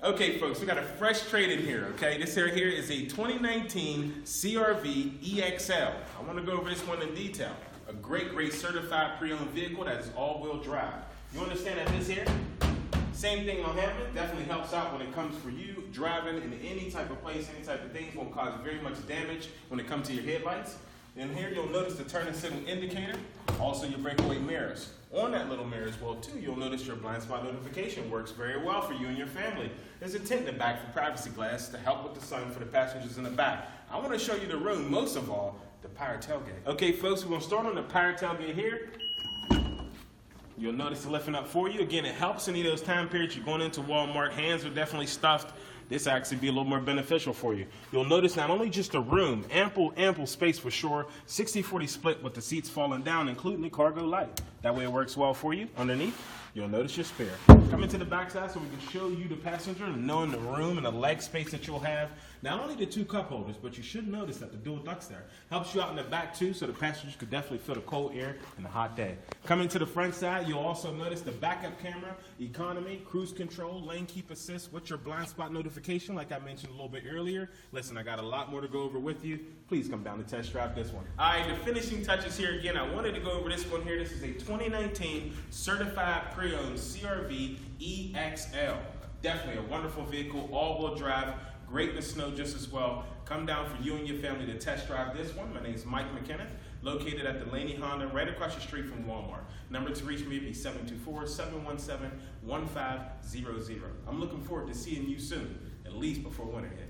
Okay, folks, we got a fresh trade in here, okay? This here is a 2019 CR-V EXL. I want to go over this one in detail. A great certified pre-owned vehicle that is all-wheel drive. You understand that this here, same thing on having, definitely helps out when it comes for you driving in any type of place, any type of things, won't cause very much damage when it comes to your headlights. And here you'll notice the turn and signal indicator, also your breakaway mirrors. On that little mirror as well too, you'll notice your blind spot notification works very well for you and your family. There's a tint in the back for privacy glass to help with the sun for the passengers in the back. I want to show you the room, most of all, the power tailgate. Okay folks, we're going to start on the power tailgate here. You'll notice it lifting up for you. Again, it helps any of those time periods you're going into Walmart. Hands are definitely stuffed. This actually be a little more beneficial for you. You'll notice not only just a room, ample space for sure, 60-40 split with the seats falling down, including the cargo light. That way it works well for you. Underneath, you'll notice your spare. Coming to the back side so we can show you the passenger and knowing the room and the leg space that you'll have. Not only the two cup holders, but you should notice that the dual ducts there helps you out in the back too, so the passengers could definitely feel the cold air in a hot day. Coming to the front side, you'll also notice the backup camera, economy, cruise control, lane keep assist with your blind spot notification, like I mentioned a little bit earlier. Listen, I got a lot more to go over with you. Please come down to test drive this one. All right, the finishing touches here again. I wanted to go over this one here. This is a 2019 certified pre-owned CR-V EXL. Definitely a wonderful vehicle, all-wheel drive. Great in the snow just as well. Come down for you and your family to test drive this one. My name is Mike McKenna, located at Delaney Honda, right across the street from Walmart. Number to reach me would be 724-717-1500. I'm looking forward to seeing you soon, at least before winter hits.